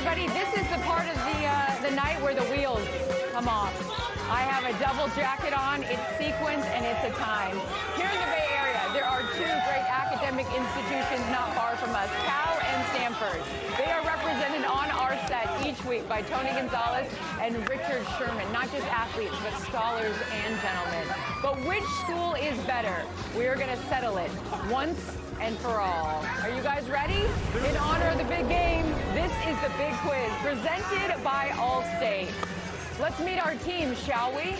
everybody. This is the part of the night where the wheels come off. I have a double jacket on, it's sequins, and it's a time. Here in the Bay Area, there are two great academic institutions not far from us, Cal and Stanford. They are represented on our set each week by Tony Gonzalez and Richard Sherman, not just athletes, but scholars and gentlemen. But which school is better? We are going to settle it once and for all. Are you guys ready? In honor of the big game, this is the big quiz presented by Allstate. Let's meet our team, shall we?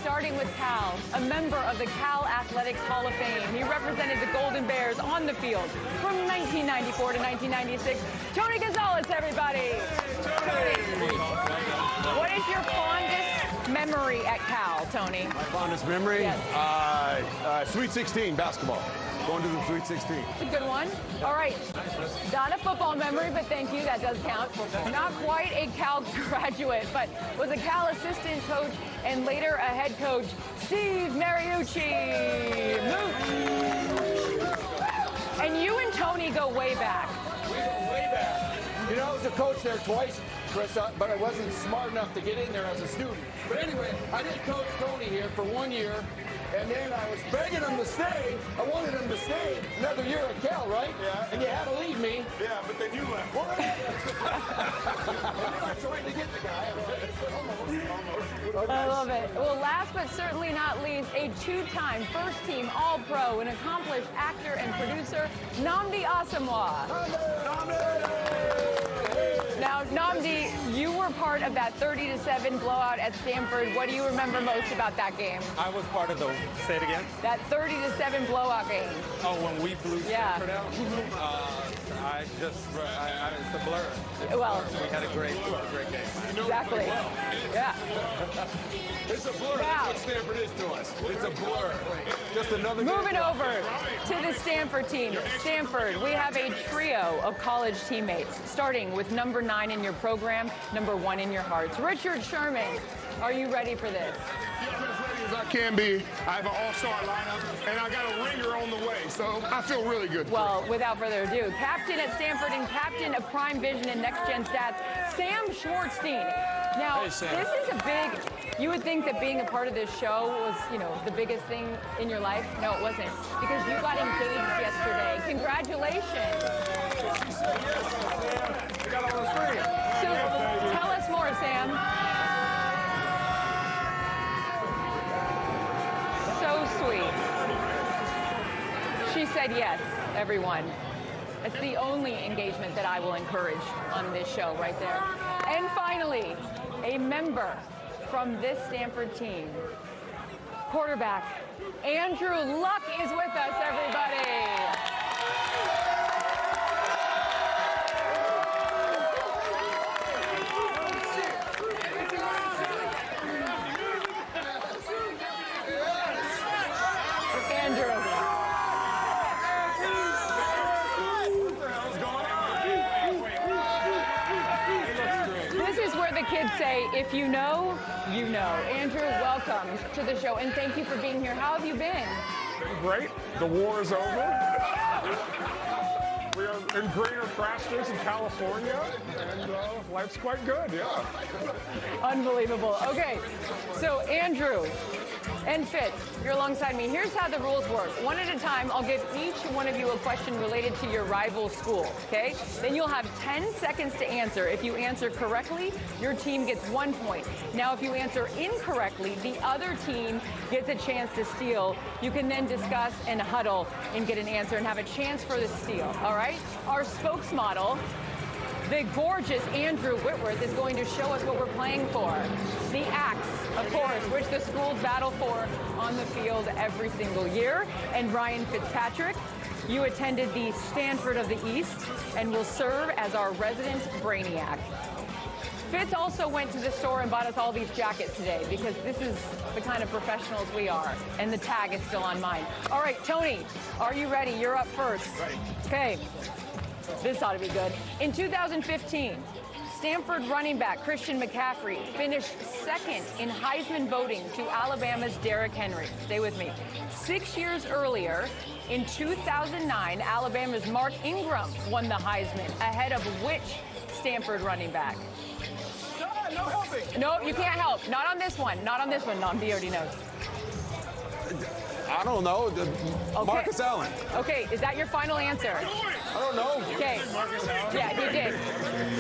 Starting with Cal, a member of the Cal Athletics Hall of Fame. He represented the Golden Bears on the field from 1994 to 1996. Tony Gonzalez, everybody. Tony, what is your fondest memory at Cal, Tony? My fondest memory? Yes. Sweet 16 basketball. Going to the Sweet 16. It's a good one. All right. Not a football memory, but thank you. That does count. Not quite a Cal graduate, but was a Cal assistant coach and later a head coach, Steve Mariucci. And you and Tony go way back. We go way back. You know, I was a coach there twice, Charissa, but I wasn't smart enough to get in there as a student. But anyway, I did coach Tony here for 1 year. And then I was begging him to stay. I wanted him to stay another year at Cal, right? Yeah. And you had to leave me. Yeah, but then you left. What? I tried to get the guy. Almost. I love it. Well, last but certainly not least, a two-time first-team All-Pro, an accomplished actor and producer, Nnamdi Asomugha. Now, Nnamdi, you were part of that 30-7 blowout at Stanford. What do you remember most about that game? I was part of the, say it again? That 30-7 blowout game. Oh, when we blew Stanford out? It's a blur. Well, we had a great game. Exactly. Yeah. It's a blur. That's what Stanford is to us. It's a blur. Just another Moving over to the Stanford team. Stanford, we have a trio of college teammates, starting with number 9 in your program, number 1 in your hearts. Richard Sherman, are you ready for this? Yeah, I'm as ready as I can be. I have an all-star lineup, and I got a ringer on the way, so I feel really good. Well, without further ado, captain at Stanford and captain of Prime Vision and Next Gen Stats, Sam Schwartzstein. Now, this is a big, you would think that being a part of this show was, you know, the biggest thing in your life. No, it wasn't, because you got engaged yesterday. Congratulations. So, tell us more, Sam. So sweet. She said yes, everyone. It's the only engagement that I will encourage on this show right there. And finally, a member from this Stanford team, quarterback Andrew Luck is with us, everybody. Kids say, if you know, you know. Andrew, welcome to the show, and thank you for being here. How have you been? Great. The war is over. We are in greener pastures in California, and life's quite good, yeah. Unbelievable. Okay, so Andrew and Fitz, you're alongside me. Here's how the rules work. One at a time, I'll give each one of you a question related to your rival school, okay? Then you'll have 10 seconds to answer. If you answer correctly, your team gets 1 point. Now, if you answer incorrectly, the other team gets a chance to steal. You can then discuss and huddle and get an answer and have a chance for the steal, all right? Our spokesmodel, the gorgeous Andrew Whitworth, is going to show us what we're playing for. The axe, of course, which the schools battle for on the field every single year. And Ryan Fitzpatrick, you attended the Stanford of the East and will serve as our resident brainiac. Fitz also went to the store and bought us all these jackets today because this is the kind of professionals we are, and the tag is still on mine. All right, Tony, are you ready? You're up first. Ready. Okay. This ought to be good. In 2015, Stanford running back Christian McCaffrey finished second in Heisman voting to Alabama's Derrick Henry. Stay with me. 6 years earlier, in 2009, Alabama's Mark Ingram won the Heisman, ahead of which Stanford running back? No helping. No, you can't help. Not on this one. Not on this one. Nnamdi already knows. I don't know. Marcus Allen. Okay, is that your final answer? I don't know. Okay. Yeah, he did.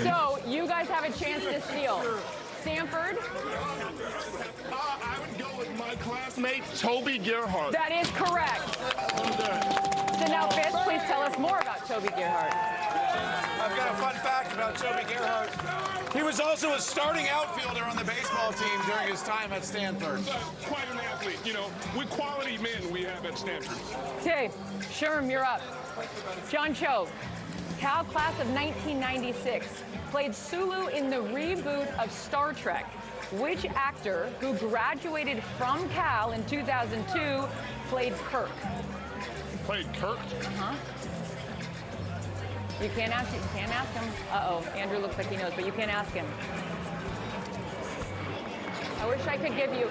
So you guys have a chance to steal. Stanford? I would go with my classmate, Toby Gerhardt. That is correct. So now, Fitz, please tell us more about Toby Gerhardt. I've got a fun fact about Toby Gerhardt. He was also a starting outfielder on the baseball team during his time at Stanford. Quite an athlete, you know, with quality men we have at Stanford. Okay, Sherman, you're up. John Cho, Cal class of 1996, played Sulu in the reboot of Star Trek. Which actor who graduated from Cal in 2002 played Kirk? Played Kirk? Uh-huh. You can't ask him. Uh-oh, Andrew looks like he knows, but you can't ask him. I wish I could give you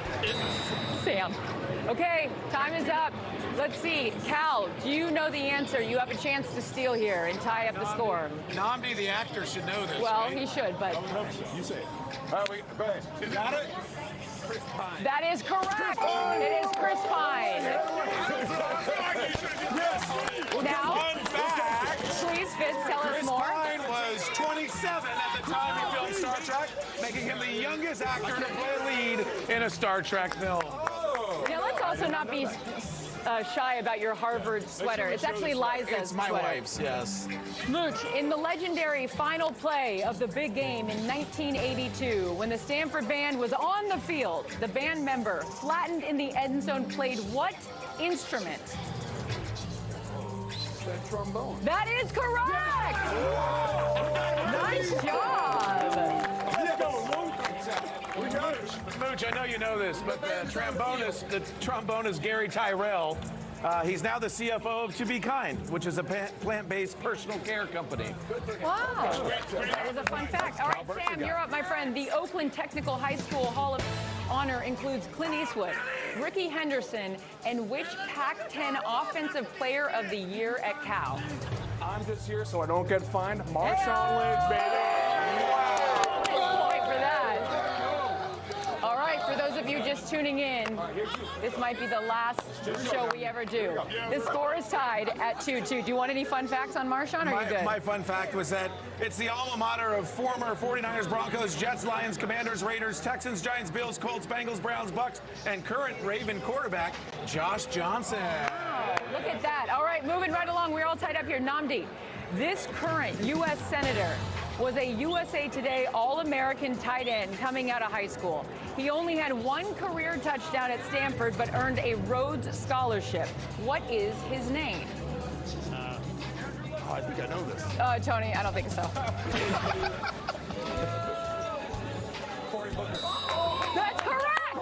Sam. Okay, time is up. Let's see. Cal, do you know the answer? You have a chance to steal here and tie up the score. Nnamdi, the actor, should know this. Well, right? he should, but You say it. Go ahead. You got it? that is correct. It is Chris Pine. Now, Fun fact. please, Fitz, tell us Chris more. Pine was 27 at the time he filmed Star Trek, making him the youngest actor to play a lead in a Star Trek film. Now, let's also not be shy about your Harvard sweater. It's actually Liza's It's my sweater. wife's, yes. Mooch, in the legendary final play of the big game in 1982, when the Stanford band was on the field, the band member, flattened in the end zone, played what instrument? That trombone. That is correct! Nice job! Mooch, I know you know this, but the trombonist Gary Tyrell, he's now the CFO of To Be Kind, which is a plant-based personal care company. Wow, that was a fun fact. All right, Sam, you're up, my friend. The Oakland Technical High School Hall of Honor includes Clint Eastwood, Ricky Henderson, and which Pac-10 Offensive Player of the Year at Cal? I'm just here so I don't get fined. Marshawn Lynch, baby. Point for that. All right, for those of you just tuning in, this might be the last show we ever do. The score is tied at 2-2. Do you want any fun facts on Marshawn, or are you good? My fun fact was that it's the alma mater of former 49ers, Broncos, Jets, Lions, Commanders, Raiders, Texans, Giants, Bills, Colts, Bengals, Browns, Bucks, and current Raven quarterback, Josh Johnson. Wow, look at that. All right, moving right along. We're all tied up here. Nnamdi, this current U.S. Senator was a USA Today All-American tight end coming out of high school. He only had one career touchdown at Stanford, but earned a Rhodes Scholarship. What is his name? I think I know this. Tony, I don't think so. That's correct!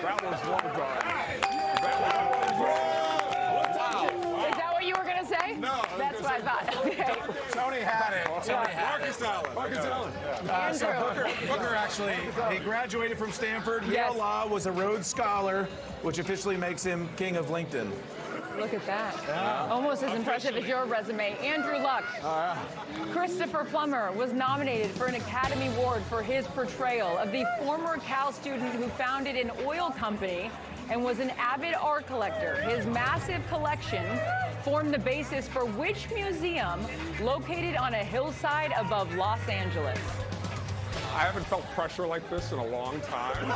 That was one guard. Is that what you were going to say? No. That's what I thought. Okay. Tony had it. Marcus Allen. Marcus Allen. So Booker actually, he graduated from Stanford. Yes. Yale Law, was a Rhodes Scholar, which officially makes him king of LinkedIn. Look at that. Almost as impressive as your resume. Andrew Luck. Christopher Plummer was nominated for an Academy Award for his portrayal of the former Cal student who founded an oil company and was an avid art collector. His massive collection formed the basis for which museum located on a hillside above Los Angeles? I haven't felt pressure like this in a long time.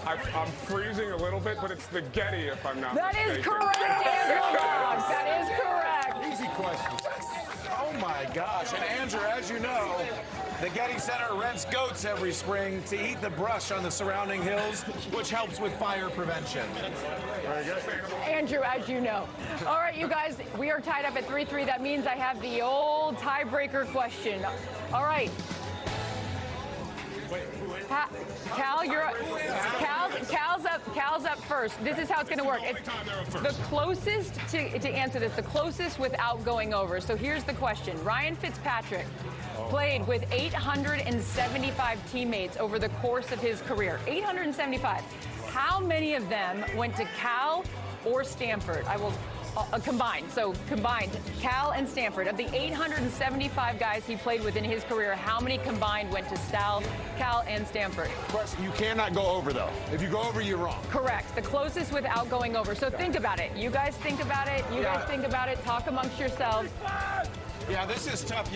I'm freezing a little bit, but it's the Getty, if I'm not That mistaken. is correct, Andrew Luck. That is correct. Easy question. Oh my gosh. And Andrew, as you know, the Getty Center rents goats every spring to eat the brush on the surrounding hills, which helps with fire prevention. Very good. Andrew, as you know. All right, you guys, we are tied up at 3-3. That means I have the old tiebreaker question. All right. Cal, you're up. Cal's up first. This is how it's going to work. It's the closest to answer this, the closest without going over. So here's the question. Ryan Fitzpatrick played with 875 teammates over the course of his career. 875. How many of them went to Cal or Stanford? I will combined. So combined, Cal and Stanford. Of the 875 guys he played with in his career, how many combined went to Cal and Stanford? Question, you cannot go over, though. If you go over, you're wrong. Correct. The closest without going over. So think about it. You guys think about it. You guys think about it. Talk amongst yourselves. Yeah, this is tough.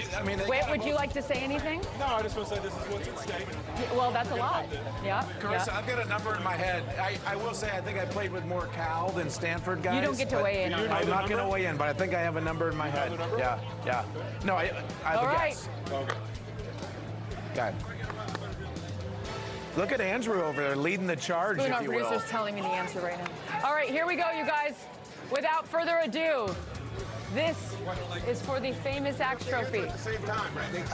Whit, would you like to say anything? No, I just want to say this is what's at stake. Well, that's a lot. Yeah. Charissa, I've got a number in my head. I will say I think I played with more Cal than Stanford guys. You don't get to weigh in on that. I'm not going to weigh in, but I think I have a number in my head. Yeah. No, I have All a right. guess. Okay. Look at Andrew over there leading the charge, Our if you will. producer's telling me the answer right now. All right, here we go, you guys. Without further ado, this is for the famous Axe Trophy. Same time, right?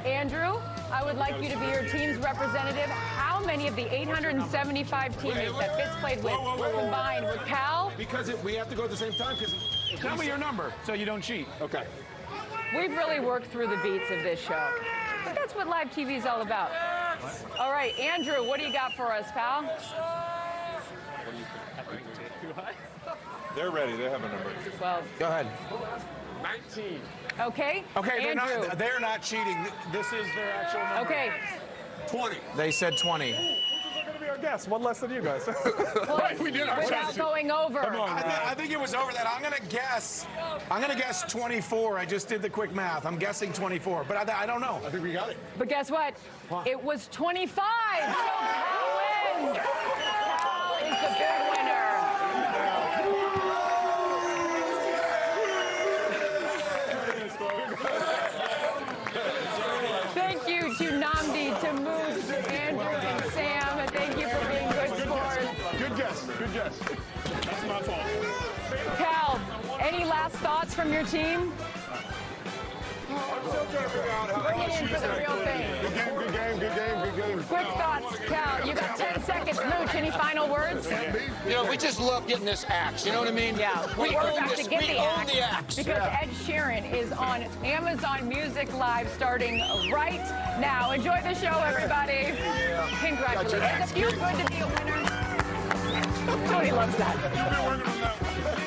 Andrew, I would like you to be your team's representative. How many of the 875 teammates that Fitz played with combined with Cal? Because we have to go at the same time. Tell me your number so you don't cheat. Okay. We've really worked through the beats of this show. But that's what live TV is all about. All right, Andrew, what do you got for us, pal? They're ready. They have a number. 12. Go ahead. 19. Okay. Okay, Andrew. they're not cheating. This is their actual number. Okay. 20. They said 20. This is going to be our guess. One less than you guys. Right, we did our without best. going over. I think it was over that. I'm going to guess 24. I just did the quick math. I'm guessing 24, but I don't know. I think we got it. But guess what? It was 25. So Cal wins. Cal is the big winner. Thank you to Nnamdi, to Moose, Andrew, and Sam. And thank you for being good sports. Good guess. Good guess. That's my fault. Cal, any last thoughts from your team? I'm still trying to figure out how Bring it in for the real thing. Good game, good game, good game, good game. Quick thoughts, Cal. You got 10 seconds. Mooch, any final words? You know, we just love getting this axe. You know what I mean? Yeah. We We're own about this. to get We the own the axe. Because Ed Sheeran is on Amazon Music Live starting right now. Enjoy the show, everybody. Congratulations. It feels good to be a winner. Tony loves that. You've been working on that.